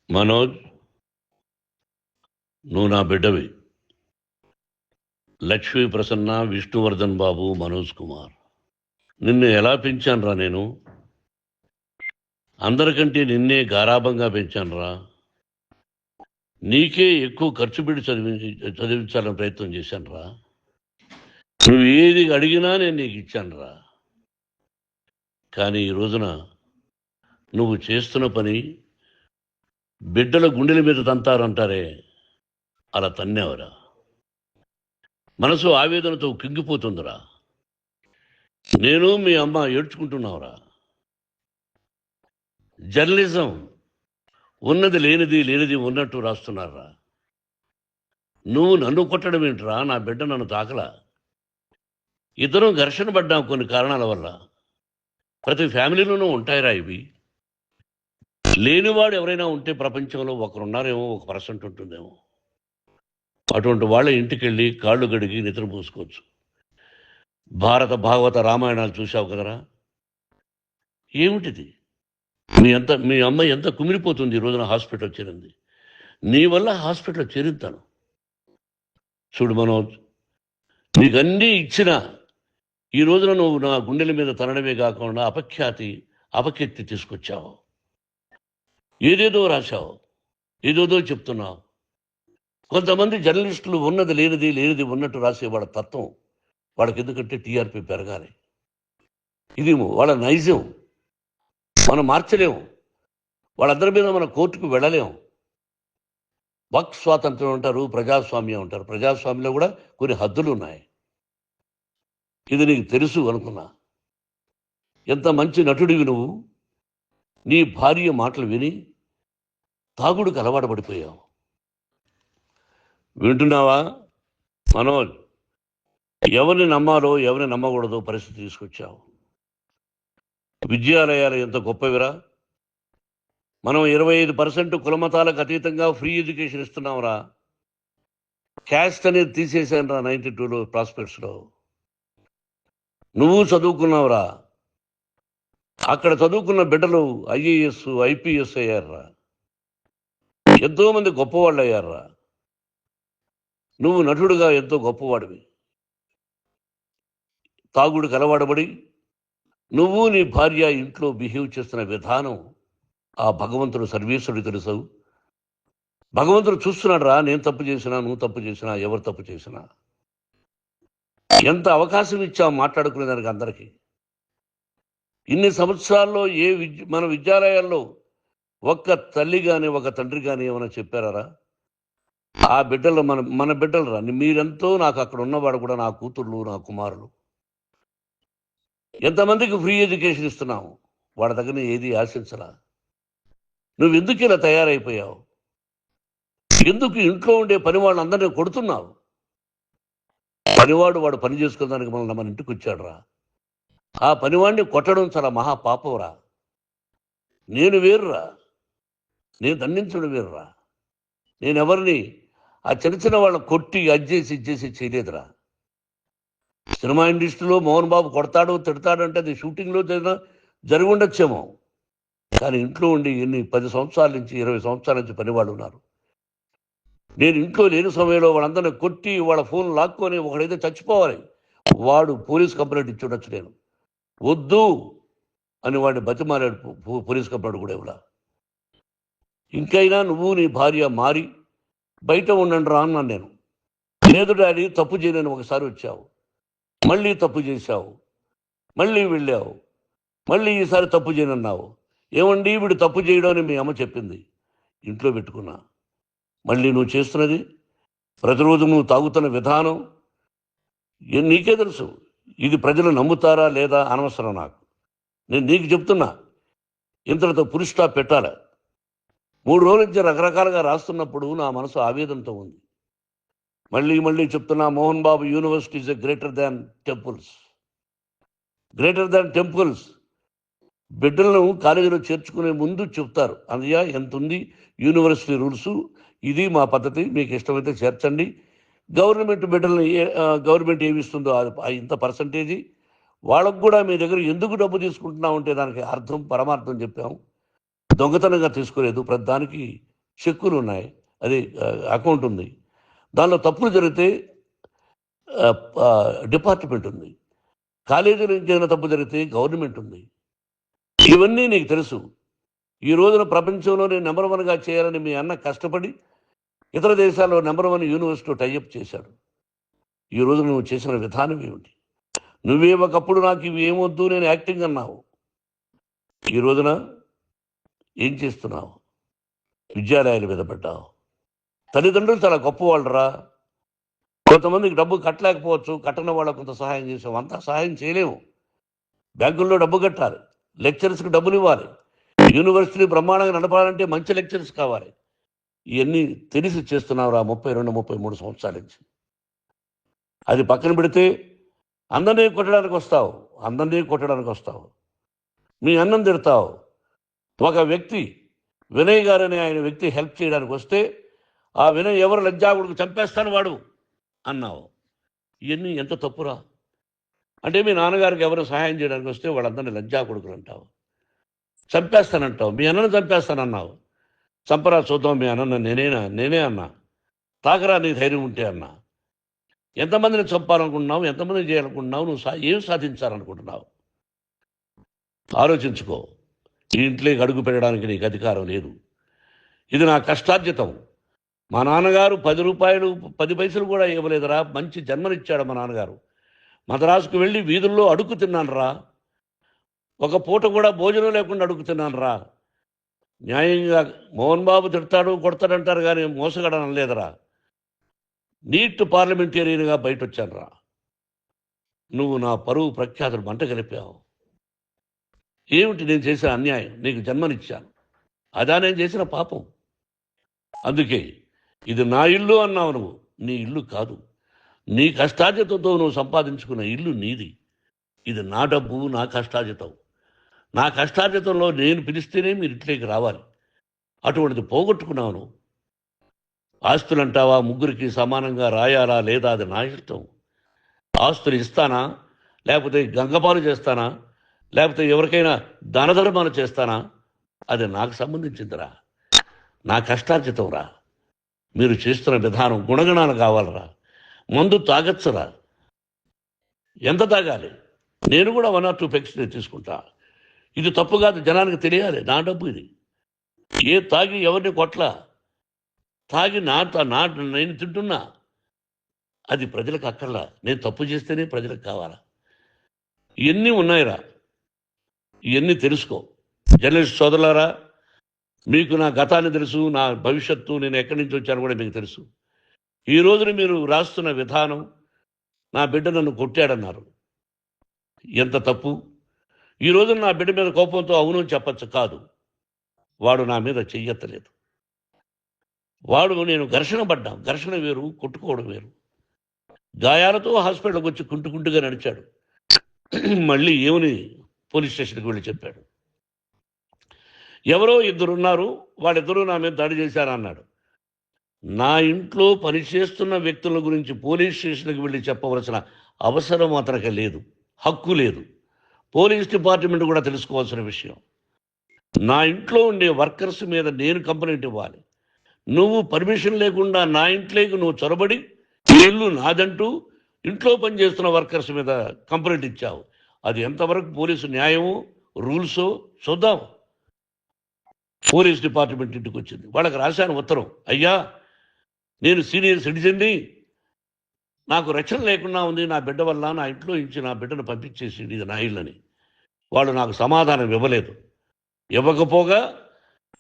మనోజ్, నువ్వు నా బిడ్డవి. లక్ష్మీ ప్రసన్న, విష్ణువర్ధన్ బాబు, మనోజ్ కుమార్. నిన్ను ఎలా పెంచానురా నేను? అందరికంటే నిన్నే గారాభంగా పెంచానురా. నీకే ఎక్కువ ఖర్చు పెట్టి చదివించాలని ప్రయత్నం చేశానురా. నువ్వు ఏది అడిగినా నేను నీకు ఇచ్చానురా. కానీ ఈ రోజున నువ్వు చేస్తున్న పని బిడ్డల గుండెల మీద తంతారంటారే, అలా తన్నేవరా. మనసు ఆవేదనతో కింగిపోతుందిరా. నేను మీ అమ్మ ఏడ్చుకుంటున్నావురా. జర్నలిజం ఉన్నది లేనిది, లేనిది ఉన్నట్టు రాస్తున్నారా. నువ్వు నన్ను కొట్టడం ఏంట్రా? నా బిడ్డ నన్ను తాకలా. ఇద్దరం ఘర్షణ పడ్డాం కొన్ని కారణాల వల్ల. ప్రతి ఫ్యామిలీలోనూ ఉంటాయిరా ఇవి. లేనివాడు ఎవరైనా ఉంటే ప్రపంచంలో ఒకరున్నారేమో, 1% ఉంటుందేమో. అటువంటి వాళ్ళ ఇంటికి వెళ్ళి కాళ్ళు గడిగి నిద్ర పూసుకోవచ్చు. భారత భాగవత రామాయణాలు చూశావు కదరా. ఏమిటిది? మీ అమ్మాయి ఎంత కుమిలిపోతుంది ఈ రోజున హాస్పిటల్ చేరింది. నీ వల్ల హాస్పిటల్ చేరుతాను. చూడు మనోజ్, నీకు అన్నీ ఇచ్చిన ఈ రోజున నువ్వు నా గుండెల మీద తనడమే కాకుండా అపకీర్తి తీసుకొచ్చావు. ఏదేదో రాశావు, ఏదేదో చెప్తున్నావు. కొంతమంది జర్నలిస్టులు ఉన్నది లేనిది, లేనిది ఉన్నట్టు రాసేవాళ్ళ తత్వం వాళ్ళకి. ఎందుకంటే టీఆర్పీ పెరగాలి. ఇది వాళ్ళ నైజం. మనం మార్చలేము. వాళ్ళందరి మీద మన కోర్టుకు వెళ్ళలేము. వాక్ స్వాతంత్రం అంటారు, ప్రజాస్వామ్యం అంటారు. ప్రజాస్వామ్యంలో కూడా కొన్ని హద్దులు ఉన్నాయి. ఇది నీకు తెలుసు అనుకున్నా. ఎంత మంచి నటుడివి నువ్వు. నీ భార్య మాటలు విని తాగుడికి అలవాటు పడిపోయావు. వింటున్నావా మనోజ్? ఎవరిని నమ్మాలో ఎవరిని నమ్మకూడదో పరిస్థితి తీసుకొచ్చావు. విద్యాలయాలు ఎంత గొప్పవిరా. మనం 25% కులమతాలకు అతీతంగా ఫ్రీ ఎడ్యుకేషన్ ఇస్తున్నాంరా. క్యాస్ట్ అనేది తీసేసానురా 92లో ప్రాస్పెక్ట్స్లో. నువ్వు చదువుకున్నావురా. అక్కడ చదువుకున్న బిడ్డలు IAS, IPS అయ్యారా. ఎంతోమంది గొప్పవాళ్ళు అయ్యారా. నువ్వు నటుడుగా ఎంతో గొప్పవాడివి. తాగుడికి అలవాడబడి నువ్వు నీ భార్య ఇంట్లో బిహేవ్ చేస్తున్న విధానం ఆ భగవంతుడు సర్వేశ్వరుడు తెలుసు. భగవంతుడు చూస్తున్నాడు రా. నేను తప్పు చేసినా, నువ్వు తప్పు చేసినా, ఎవరు తప్పు చేసినా. ఎంత అవకాశం ఇచ్చావు మాట్లాడుకునేదానికి అందరికీ. ఇన్ని సంవత్సరాల్లో మన విద్యాలయాల్లో ఒక్క తల్లి కానీ ఒక తండ్రి కానీ ఏమైనా చెప్పారా? ఆ బిడ్డలు మన బిడ్డలు రా. మీరెంతో నాకు అక్కడ ఉన్నవాడు కూడా నా కూతుర్లు, నా కుమారులు. ఎంతమందికి ఫ్రీ ఎడ్యుకేషన్ ఇస్తున్నావు. వాడి దగ్గర ఏది ఆశించలా. నువ్వు ఎందుకు ఇలా తయారైపోయావు? ఎందుకు ఇంట్లో ఉండే పని వాళ్ళందరినీ కొడుతున్నావు? వాడు పని చేసుకోవడానికి మన ఇంటికి వచ్చాడు రా. ఆ పనివాడిని కొట్టడం చాలా మహాపాపంరా. నేను వేరురా. నేను దండించడం వేరురా. నేను ఎవరిని ఆ చిన్న చిన్న వాళ్ళని కొట్టి ఇచ్చేసి చేయలేదురా. సినిమా ఇండస్ట్రీలో మోహన్ బాబు కొడతాడు, తిడతాడు అంటే అది షూటింగ్లో జరిగి ఉండొచ్చేమో. కానీ ఇంట్లో ఉండి 10 సంవత్సరాల నుంచి 20 సంవత్సరాల నుంచి పనివాళ్ళు ఉన్నారు. నేను ఇంట్లో లేని సమయంలో వాళ్ళందరినీ కొట్టి వాళ్ళ ఫోన్ లాక్కొని ఒకడైతే చచ్చిపోవాలి. వాడు పోలీస్ కంప్లైంట్ ఇచ్చి ఉండొచ్చు. నేను వద్దు అని వాడిని బతిమాలాడు. పోలీస్ కంప్లైంట్ కూడా ఇవ్వడా. ఇంకైనా నువ్వు నీ భార్య మారి బయట ఉండండి రా అన్నాను నేను. లేదు డాడీ, తప్పు చేయలేని ఒకసారి వచ్చావు, మళ్ళీ తప్పు చేశావు, మళ్ళీ వెళ్ళావు, మళ్ళీ ఈసారి తప్పు చేయనన్నావు. ఏమండి వీడు తప్పు చేయడం అని మీ అమ్మ చెప్పింది. ఇంట్లో పెట్టుకున్నా. మళ్ళీ నువ్వు చేస్తున్నది, ప్రతిరోజు నువ్వు తాగుతున్న విధానం నీకే తెలుసు. ఇది ప్రజలు నమ్ముతారా లేదా అనవసరం నాకు. నేను నీకు చెప్తున్నా, ఇంతటితో పులి స్టాప్ పెట్టాలి. 3 రోజుల నుంచి రకరకాలుగా రాస్తున్నప్పుడు నా మనసు ఆవేదనతో ఉంది. మళ్ళీ చెప్తున్నా, Mohan Babu university is greater than temples. Greater than temples. బిడ్డలను కాలేజీలో చేర్చుకునే ముందు చెప్తారు, అన్నయ్య ఎంత ఉంది యూనివర్సిటీ రూల్స్, ఇది మా పద్ధతి, మీకు ఇష్టమైతే చేర్చండి. గవర్నమెంట్ బిడ్డలని గవర్నమెంట్ ఏమి ఇస్తుందో ఇంత పర్సంటేజీ వాళ్ళకు కూడా మీ దగ్గర ఎందుకు డబ్బు తీసుకుంటున్నావు అంటే దానికి అర్థం పరమార్థం చెప్పాము. దొంగతనంగా తీసుకోలేదు. ప్రతిదానికి చెక్కులు ఉన్నాయి, అది అకౌంట్ ఉంది. దానిలో తప్పులు జరిగితే డిపార్ట్మెంట్ ఉంది. కాలేజీలో ఇంకేమైనా తప్పు జరిగితే గవర్నమెంట్ ఉంది. ఇవన్నీ నీకు తెలుసు. ఈ రోజున ప్రపంచంలోనే నెంబర్ 1గా చేయాలని మీ అన్న కష్టపడి ఇతర దేశాల్లో నెంబర్ 1 యూనివర్సిటీ టైఅప్ చేశాడు. ఈ రోజు నువ్వు చేసిన విధానం ఏమిటి? నువ్వే ఒకప్పుడు నాకు ఇవి ఏమొద్దు, నేను యాక్టింగ్ అన్నావు. ఈ రోజున ఏం చేస్తున్నావు? విద్యాలయాల మీద పడ్డావు. తల్లిదండ్రులు చాలా గొప్పవాళ్ళరా. కొంతమందికి డబ్బు కట్టలేకపోవచ్చు, కట్టని వాళ్ళకు కొంత సహాయం చేసావు. అంతా సహాయం చేయలేము. బ్యాంకుల్లో డబ్బు కట్టాలి, లెక్చరర్స్కి డబ్బులు ఇవ్వాలి, యూనివర్సిటీ బ్రహ్మాండంగా నడపాలంటే మంచి లెక్చరర్స్ కావాలి. ఇవన్నీ తెలిసి చేస్తున్నావురా 32, 33 సంవత్సరాల నుంచి. అది పక్కన పెడితే అందరినీ కొట్టడానికి వస్తావు. మీ అన్నం తిడతావు. ఒక వ్యక్తి వినయ్ గారని ఆయన వ్యక్తి హెల్ప్ చేయడానికి వస్తే ఆ వినయ్ ఎవరు లజ్జాగుడికి చంపేస్తాను వాడు అన్నావు. ఇవన్నీ ఎంత తప్పురా? అంటే మీ నాన్నగారికి ఎవరు సహాయం చేయడానికి వస్తే వాళ్ళందరినీ లజ్జాగుడుకులు అంటావు, చంపేస్తానంటావు. మీ అన్నను చంపేస్తానన్నావు. చంపరా చూద్దాం మీ అన్న. నేనే అన్నా. తాకరా నీ ధైర్యం ఉంటే అన్నా. ఎంతమందిని చంపాలనుకుంటున్నావు? ఎంతమందిని చేయాలనుకుంటున్నావు? నువ్వు ఏం సాధించాలనుకుంటున్నావు? ఆలోచించుకో. ఈ ఇంట్లోకి అడుగు పెట్టడానికి నీకు అధికారం లేదు. ఇది నా కష్టార్జితం. మా నాన్నగారు 10 రూపాయలు 10 పైసలు కూడా ఇవ్వలేదురా. మంచి జన్మనిచ్చాడు మా నాన్నగారు. మద్రాసుకు వెళ్ళి వీధుల్లో అడుగు తిన్నాను రా. ఒక పూట కూడా భోజనం లేకుండా అడుగు తిన్నాను రా. న్యాయంగా మోహన్ బాబు తిడతాడు కొడతాడంటారు కానీ మోసగడనం లేదురా. నీట్ పార్లమెంటేరియన్గా బయట వచ్చాను రా. నువ్వు నా పరువు ప్రఖ్యాతులు మంట కలిపావు. ఏమిటి నేను చేసిన అన్యాయం? నీకు జన్మనిచ్చాను, అదా నేను చేసిన పాపం. అందుకే ఇది నా ఇల్లు అన్నావు. నువ్వు నీ ఇల్లు కాదు. నీ కష్టార్జితంతో నువ్వు సంపాదించుకున్న ఇల్లు నీది. ఇది నా డబ్బు, నా కష్టార్జితం. నా కష్టార్జితంలో నేను పిలిస్తేనే మీరు ఇంట్లోకి రావాలి. అటువంటిది పోగొట్టుకున్నావు నువ్వు. ఆస్తులు అంటావా? ముగ్గురికి సమానంగా రాయాలా లేదా అది నా ఇష్టం. ఆస్తులు ఇస్తానా, లేకపోతే గంగపాలు చేస్తానా, లేకపోతే ఎవరికైనా దానధర్మాలు చేస్తానా, అది నాకు సంబంధించిందిరా. నా కష్టార్జితం రా. మీరు చేస్తున్న విధానం గుణగణాలు కావాలరా. మందు తాగచ్చురా. ఎంత తాగాలి? నేను కూడా 1 or 2 పెగ్స్ తీసుకుంటా. ఇది తప్పు కాదు, జనానికి తెలియాలి. నా డబ్బు ఇది. తాగి ఎవరిని కొట్లా, తాగి నేను తింటున్నా. అది ప్రజలకు అక్కర్లా. నేను తప్పు చేస్తేనే ప్రజలకు కావాలా. ఇవన్నీ ఉన్నాయిరా. ఇవన్నీ తెలుసుకో. జర్నలిస్ట్ సోదరులారా, మీకు నా గతాన్ని తెలుసు, నా భవిష్యత్తు, నేను ఎక్కడి నుంచి వచ్చాను కూడా మీకు తెలుసు. ఈ రోజున మీరు రాస్తున్న విధానం, నా బిడ్డ నన్ను కొట్టాడన్నారు. ఎంత తప్పు! ఈ రోజున నా బిడ్డ మీద కోపంతో అవును చెప్పచ్చు. కాదు, వాడు నా మీద చెయ్యెత్తలేదు. నేను ఘర్షణ పడ్డాం. ఘర్షణ వేరు, కొట్టుకోవడం వేరు. గాయాలతో హాస్పిటల్కి వచ్చి కుంటుకుంటుగా నడిచాడు. మళ్ళీ ఏమని పోలీస్ స్టేషన్కి వెళ్ళి చెప్పాడు. ఎవరో 2 ఉన్నారు, వాళ్ళిద్దరూ నా మీద దాడి చేశారన్నాడు. నా ఇంట్లో పనిచేస్తున్న వ్యక్తుల గురించి పోలీస్ స్టేషన్కి వెళ్ళి చెప్పవలసిన అవసరం అతనికి లేదు, హక్కు లేదు. పోలీస్ డిపార్ట్మెంట్ కూడా తెలుసుకోవాల్సిన విషయం. నా ఇంట్లో ఉండే వర్కర్స్ మీద నేను కంప్లైంట్ ఇవ్వాలి. నువ్వు పర్మిషన్ లేకుండా నా ఇంట్లోకి నువ్వు చొరబడి ఇల్లు నాదంటూ ఇంట్లో పనిచేస్తున్న వర్కర్స్ మీద కంప్లైంట్ ఇచ్చావు. అది ఎంతవరకు పోలీసు న్యాయమో రూల్సో చూద్దాం. పోలీస్ డిపార్ట్మెంట్ ఇంటికి వచ్చింది. వాళ్ళకి రాశాను ఉత్తరం, అయ్యా నేను సీనియర్ సిటిజన్ని, నాకు రక్షణ లేకుండా ఉంది, నా బిడ్డ వల్ల నా ఇంట్లో నుంచి నా బిడ్డను పంపించేసి ఇది నా ఇల్లని. వాళ్ళు నాకు సమాధానం ఇవ్వలేదు. ఇవ్వకపోగా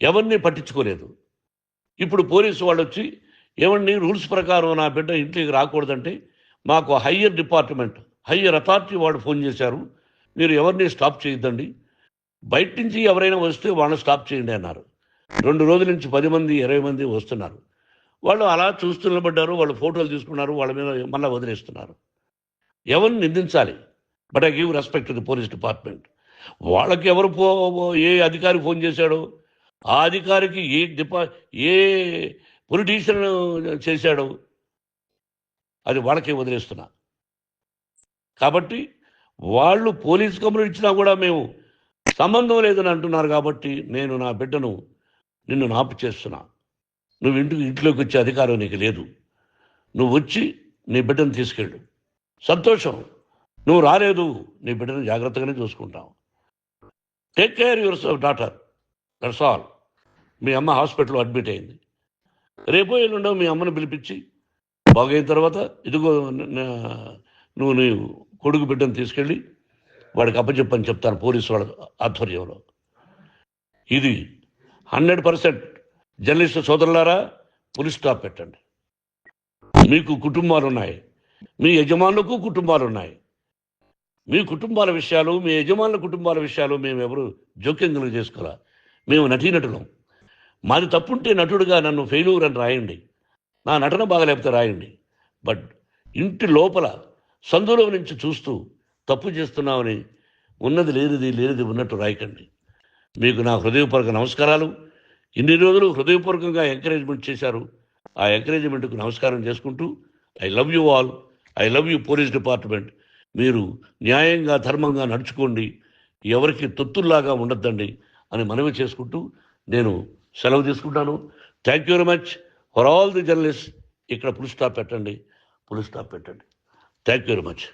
ఎవరిని పట్టించుకోలేదు. ఇప్పుడు పోలీసు వాళ్ళు వచ్చి ఏమండి రూల్స్ ప్రకారం నా బిడ్డ ఇంటికి రాకూడదంటే మాకు హయ్యర్ డిపార్ట్మెంట్, హయ్యర్ అథారిటీ వాళ్ళు ఫోన్ చేశారు, మీరు ఎవరిని స్టాప్ చేయొద్దండి, బయట నుంచి ఎవరైనా వస్తే వాళ్ళని స్టాప్ చేయండి అన్నారు. 2 రోజుల నుంచి 10 మంది 20 మంది వస్తున్నారు. వాళ్ళు అలా చూస్తూ నిలబడ్డారు. వాళ్ళు ఫోటోలు తీసుకున్నారు, వాళ్ళ మీద మళ్ళీ వదిలేస్తున్నారు. ఎవరిని నిందించాలి? But I give respect to the police department. వాళ్ళకి ఎవరు ఏ అధికారి ఫోన్ చేశాడో, ఆ అధికారికి ఏ పొలిటీషియన్ చేశాడో అది వాళ్ళకే వదిలేస్తున్నా. కాబట్టి వాళ్ళు పోలీస్ కంప్లైంట్ ఇచ్చినా కూడా మేము సంబంధం లేదని అంటున్నారు. కాబట్టి నేను నా బిడ్డను నిన్ను నాపు చేస్తున్నా. నువ్వు ఇంట్లోకి వచ్చే అధికారం నీకు లేదు. నువ్వు వచ్చి నీ బిడ్డను తీసుకెళ్ళు. సంతోషం. నువ్వు రాలేదు, నీ బిడ్డను జాగ్రత్తగానే చూసుకుంటావు. Take care your daughter, that's all. మీ అమ్మ హాస్పిటల్లో అడ్మిట్ అయింది. రేపో ఎల్లుండో మీ అమ్మను పిలిపించి బాగైన తర్వాత ఇదిగో నువ్వు నీ కొడుకు బిడ్డను తీసుకెళ్ళి వాడికి అప్పచెప్పని చెప్తాను పోలీసు వాళ్ళ ఆధ్వర్యంలో. ఇది 100% జర్నలిస్టు సోదరులారా, పులి స్టాప్ పెట్టండి. మీకు కుటుంబాలు ఉన్నాయి, మీ యజమానులకు కుటుంబాలు ఉన్నాయి. మీ కుటుంబాల విషయాలు, మీ యజమానుల కుటుంబాల విషయాలు మేము ఎవరు జోక్యం చేసుకోరా. మేము నటీనటులం. మాది తప్పుంటే నటుడుగా నన్ను ఫెయిల్యూర్ అని రాయండి, నా నటన బాగలేకపోతే రాయండి. బట్ ఇంటి లోపల సందులో నుంచి చూస్తూ తప్పు చేస్తున్నామని ఉన్నది లేనిది ఉన్నట్టు రాయకండి. మీకు నా హృదయపూర్వక నమస్కారాలు. ఇన్ని రోజులు హృదయపూర్వకంగా ఎంకరేజ్మెంట్ చేశారు. ఆ ఎంకరేజ్మెంట్కు నమస్కారం చేసుకుంటూ I love you all. I love you police department. మీరు న్యాయంగా ధర్మంగా నడుచుకోండి, ఎవరికి తొత్తుల్లాగా ఉండొద్దండి అని మనవి చేసుకుంటూ నేను సెలవు తీసుకుంటాను. Thank you very much for all the journalist. ఇక్కడ పులి స్టాప్ పెట్టండి, పులి స్టాప్ పెట్టండి. Thank you very much.